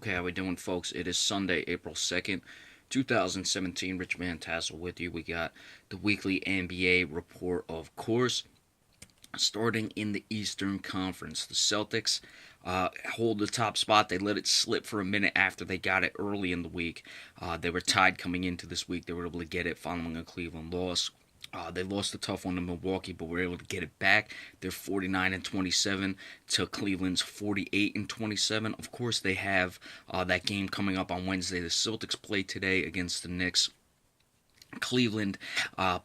Okay, how we doing, folks? It is Sunday, April 2nd, 2017. Rich Man Tassel with you. We got the weekly NBA report, of course. Starting in the Eastern Conference, the Celtics hold the top spot. They let it slip for a minute after they got it early in the week. They were tied coming into this week. They were able to get it following a Cleveland loss. They lost a tough one to Milwaukee, but were able to get it back. They're 49 and 27 to Cleveland's 48 and 27. Of course, they have that game coming up on Wednesday. The Celtics play today against the Knicks. Cleveland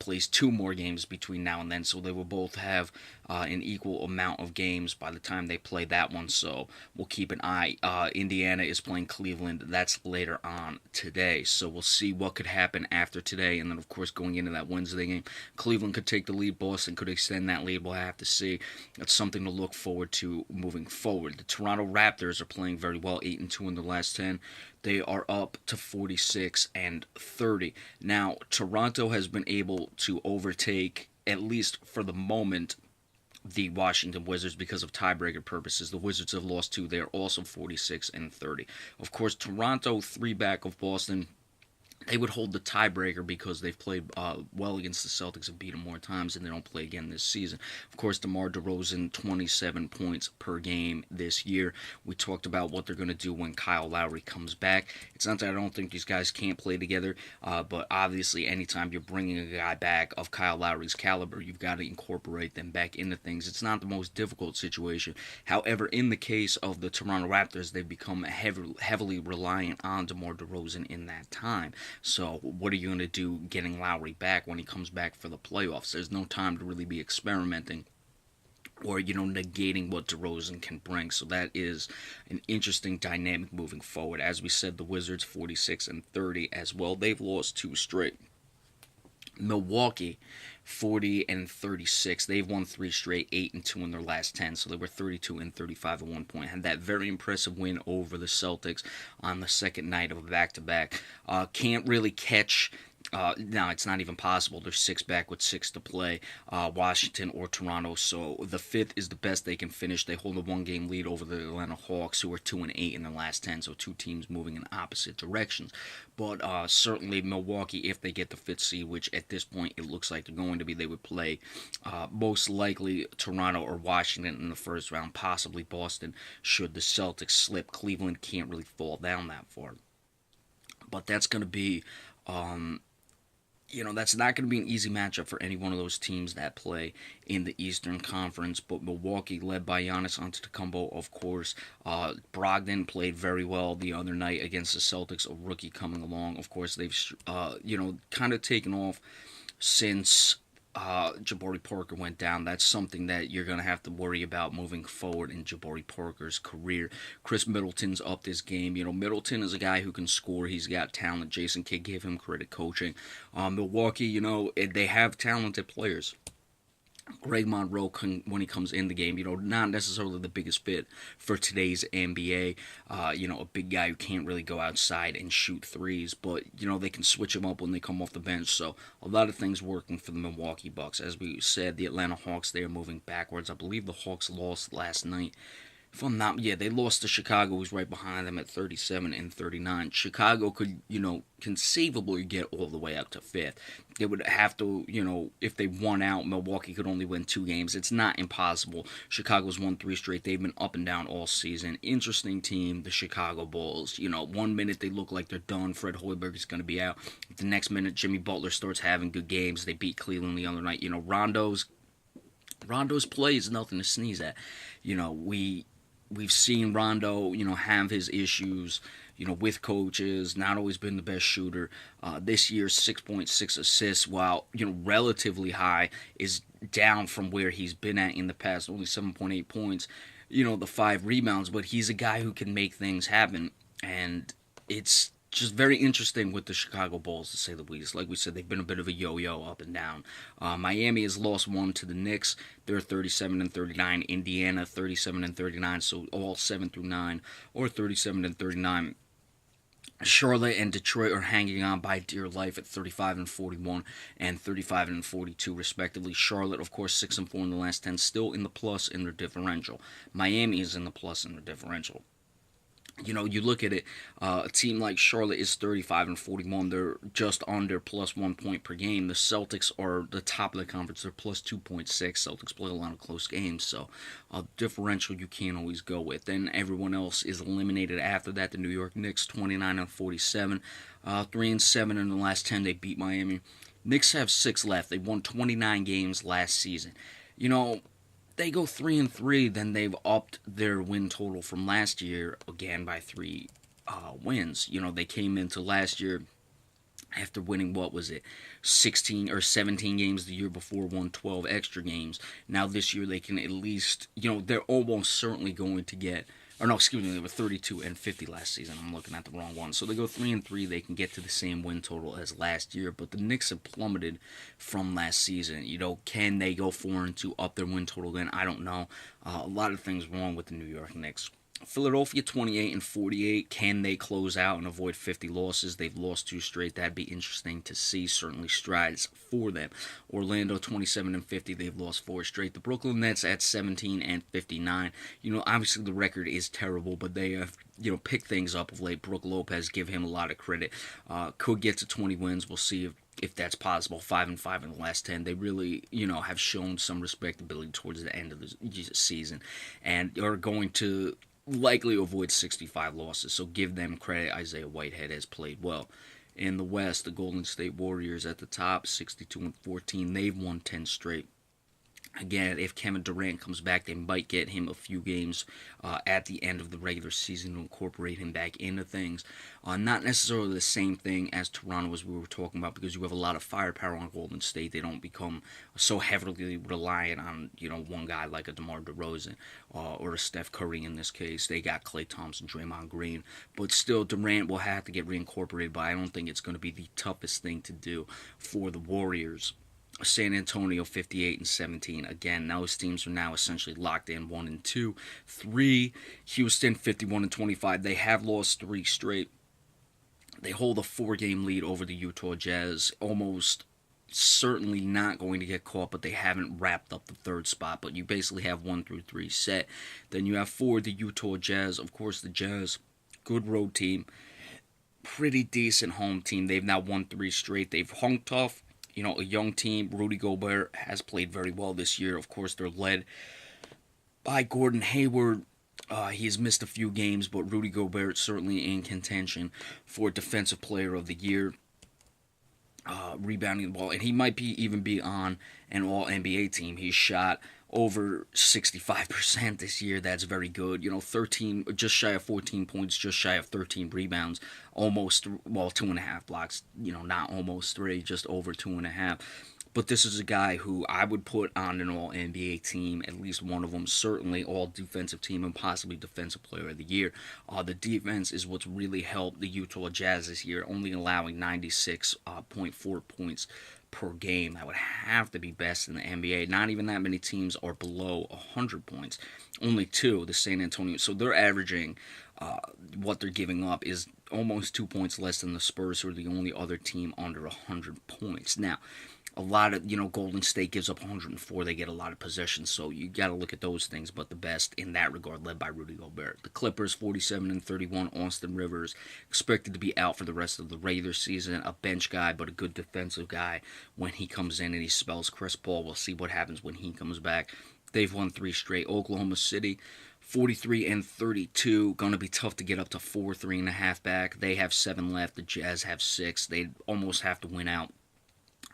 plays two more games between now and then, so they will both have an equal amount of games by the time they play that one. So we'll keep an eye. Indiana is playing Cleveland. That's later on today, so we'll see what could happen after today. And then, of course, going into that Wednesday game, Cleveland could take the lead. Boston could extend that lead. We'll have to see. That's something to look forward to moving forward. The Toronto Raptors are playing very well, 8-2 in the last 10. They are up to 46 and 30. Now, Toronto has been able to overtake, at least for the moment, the Washington Wizards because of tiebreaker purposes. The Wizards have lost two. They are also 46 and 30. Of course, Toronto, three back of Boston. They would hold the tiebreaker because they've played well against the Celtics and beat them more times, and they don't play again this season. Of course, DeMar DeRozan, 27 points per game this year. We talked about what they're going to do when Kyle Lowry comes back. It's not that I don't think these guys can't play together, but obviously anytime you're bringing a guy back of Kyle Lowry's caliber, you've got to incorporate them back into things. It's not the most difficult situation. However, in the case of the Toronto Raptors, they've become heavily reliant on DeMar DeRozan in that time. So what are you going to do getting Lowry back when he comes back for the playoffs? There's no time to really be experimenting or, negating what DeRozan can bring. So that is an interesting dynamic moving forward. As we said, the Wizards 46 and 30 as well. They've lost two straight. Milwaukee 40 and 36. They've won three straight, 8-2 in their last 10. So they were 32 and 35 at one point. Had that very impressive win over the Celtics on the second night of a back-to-back. Can't really catch. No, it's not even possible. They're six back with six to play, Washington or Toronto. So the fifth is the best they can finish. They hold a one-game lead over the Atlanta Hawks, who are 2-8 in their last 10. So two teams moving in opposite directions. But certainly Milwaukee, if they get the fifth seed, which at this point it looks like they're going to be, they would play most likely Toronto or Washington in the first round, possibly Boston. Should the Celtics slip, Cleveland can't really fall down that far. But that's going to be. That's not going to be an easy matchup for any one of those teams that play in the Eastern Conference. But Milwaukee, led by Giannis Antetokounmpo, of course. Brogdon played very well the other night against the Celtics, a rookie coming along. Of course, they've, kind of taken off since Jabari Parker went down. That's something that you're going to have to worry about moving forward in Jabari Parker's career. Chris Middleton's upped his game. Middleton is a guy who can score. He's got talent. Jason Kidd gave him credit coaching. Milwaukee, they have talented players. Greg Monroe, when he comes in the game, not necessarily the biggest fit for today's NBA. A big guy who can't really go outside and shoot threes, but, they can switch him up when they come off the bench. So a lot of things working for the Milwaukee Bucks. As we said, the Atlanta Hawks, they are moving backwards. I believe the Hawks lost last night. If I'm not, yeah, they lost to Chicago, who's right behind them at 37 and 39. Chicago could, conceivably get all the way up to fifth. They would have to, if they won out, Milwaukee could only win two games. It's not impossible. Chicago's won three straight. They've been up and down all season. Interesting team, the Chicago Bulls. 1 minute they look like they're done. Fred Hoiberg is going to be out. The next minute, Jimmy Butler starts having good games. They beat Cleveland the other night. Rondo's play is nothing to sneeze at. We've seen Rondo, have his issues, with coaches, not always been the best shooter. This year's 6.6 assists, while, relatively high, is down from where he's been at in the past, only 7.8 points, the 5 rebounds, but he's a guy who can make things happen, and it's just very interesting with the Chicago Bulls, to say the least. Like we said, they've been a bit of a yo-yo up and down. Miami has lost one to the Knicks. They're 37 and 39. Indiana 37 and 39. So all 7 through 9, or 37 and 39. Charlotte and Detroit are hanging on by dear life at 35 and 41 and 35 and 42 respectively. Charlotte, of course, 6 and 4 in the last 10, still in the plus in their differential. Miami is in the plus in their differential. You look at it, a team like Charlotte is 35 and 41. They're just under plus 1 point per game. The Celtics are the top of the conference. They're plus 2.6. Celtics play a lot of close games, so differential you can't always go with. Then everyone else is eliminated after that. The New York Knicks 29 and 47, 3-7 in the last 10. They beat Miami. Knicks have 6 left. They won 29 games last season. You know, they go 3-3, then they've upped their win total from last year again by 3 wins. They came into last year after winning, what was it, 16 or 17 games the year before, won 12 extra games. Now this year they can at least, they're almost certainly going to get, or no, excuse me, they were 32 and 50 last season. I'm looking at the wrong one. So they go 3-3. They can get to the same win total as last year, but the Knicks have plummeted from last season. Can they go 4-2 up their win total again? I don't know. A lot of things wrong with the New York Knicks. Philadelphia 28 and 48. Can they close out and avoid 50 losses? They've lost 2 straight. That'd be interesting to see. Certainly strides for them. Orlando 27 and 50. They've lost 4 straight. The Brooklyn Nets at 17 and 59. Obviously the record is terrible, but they have picked things up of late. Brook Lopez, give him a lot of credit. Could get to 20 wins. We'll see if that's possible. 5-5 in the last 10. They really, have shown some respectability towards the end of the season, and are going to likely avoid 65 losses, so give them credit. Isaiah Whitehead has played well. In the West, the Golden State Warriors at the top, 62 and 14. They've won 10 straight. Again, if Kevin Durant comes back, they might get him a few games at the end of the regular season to incorporate him back into things. Not necessarily the same thing as Toronto, as we were talking about, because you have a lot of firepower on Golden State. They don't become so heavily reliant on one guy like a DeMar DeRozan or a Steph Curry in this case. They got Klay Thompson, Draymond Green, but still Durant will have to get reincorporated. But I don't think it's going to be the toughest thing to do for the Warriors. San Antonio 58 and 17. Again, those teams are now essentially locked in 1 and 2. 3, Houston 51 and 25. They have lost 3 straight. They hold a 4-game lead over the Utah Jazz. Almost certainly not going to get caught, but they haven't wrapped up the 3rd spot. But you basically have 1 through 3 set. Then you have 4, the Utah Jazz. Of course, the Jazz, good road team, pretty decent home team. They've now won 3 straight. They've hung tough. A young team. Rudy Gobert has played very well this year. Of course, they're led by Gordon Hayward. He's missed a few games, but Rudy Gobert certainly in contention for Defensive Player of the Year. Rebounding the ball, and he might even be on an All-NBA team. He's shot over 65% this year. That's very good. 13, just shy of 14 points, just shy of 13 rebounds, almost, 2.5 blocks. Not almost 3, just over 2.5. But this is a guy who I would put on an All-NBA team, at least one of them, certainly All-Defensive Team, and possibly Defensive Player of the Year. The defense is what's really helped the Utah Jazz this year, only allowing 96.4 points per game. That would have to be best in the NBA. Not even that many teams are below 100 points. Only 2, the San Antonio. So they're averaging, what they're giving up is almost 2 points less than the Spurs, who are the only other team under 100 points. Now, a lot of, Golden State gives up 104. They get a lot of possessions, so you got to look at those things. But the best in that regard, led by Rudy Gobert. The Clippers, 47 and 31. Austin Rivers expected to be out for the rest of the regular season. A bench guy, but a good defensive guy when he comes in and he spells Chris Paul. We'll see what happens when he comes back. They've won 3 straight. Oklahoma City, 43 and 32. Going to be tough to get up to 4, 3.5 back. They have 7 left. The Jazz have 6. They almost have to win out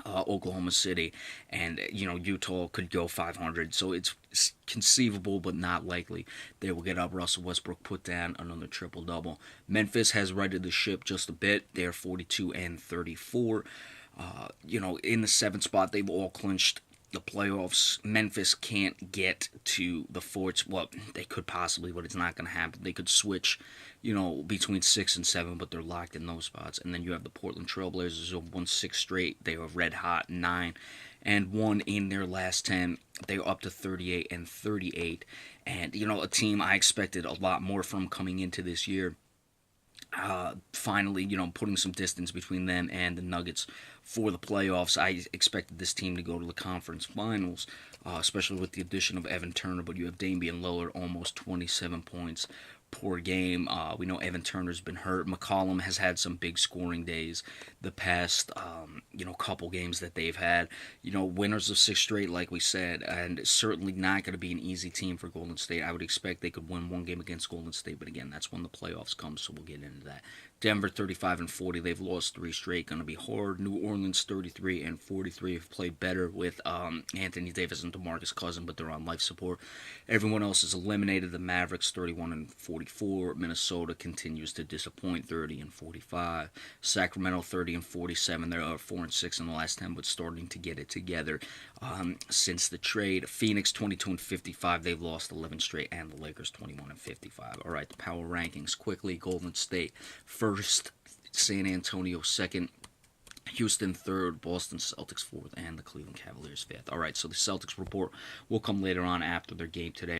Oklahoma City, and Utah could go 500, so it's conceivable but not likely they will get up. Russell Westbrook put down another triple-double. Memphis has righted the ship just a bit. They're 42 and 34. In the 7th spot, they've all clinched the playoffs. Memphis can't get to the 4th. Well, they could possibly, but it's not going to happen. They could switch, between 6 and 7, but they're locked in those spots. And then you have the Portland Trailblazers, who have won 6 straight. They are red hot, 9 and 1 in their last 10. They're up to 38 and 38. And, a team I expected a lot more from coming into this year. Finally, putting some distance between them and the Nuggets for the playoffs. I expected this team to go to the conference finals, especially with the addition of Evan Turner, but you have Damian Lillard, almost 27 points poor game. We know Evan Turner's been hurt. McCollum has had some big scoring days the past, couple games that they've had. Winners of 6 straight, like we said, and it's certainly not going to be an easy team for Golden State. I would expect they could win one game against Golden State, but again, that's when the playoffs come, so we'll get into that. Denver 35-40. They've lost 3 straight. Going to be hard. New Orleans 33-43 have played better with Anthony Davis and DeMarcus Cousins, but they're on life support. Everyone else is eliminated. The Mavericks 31-44. Minnesota continues to disappoint 30-45. Sacramento 30-47. They're 4-6 in the last 10, but starting to get it together since the trade. Phoenix 22-55. They've lost 11 straight, and the Lakers 21-55. All right, the power rankings quickly. Golden State first, San Antonio second, Houston third, Boston Celtics fourth, and the Cleveland Cavaliers fifth. All right, so the Celtics report will come later on after their game today.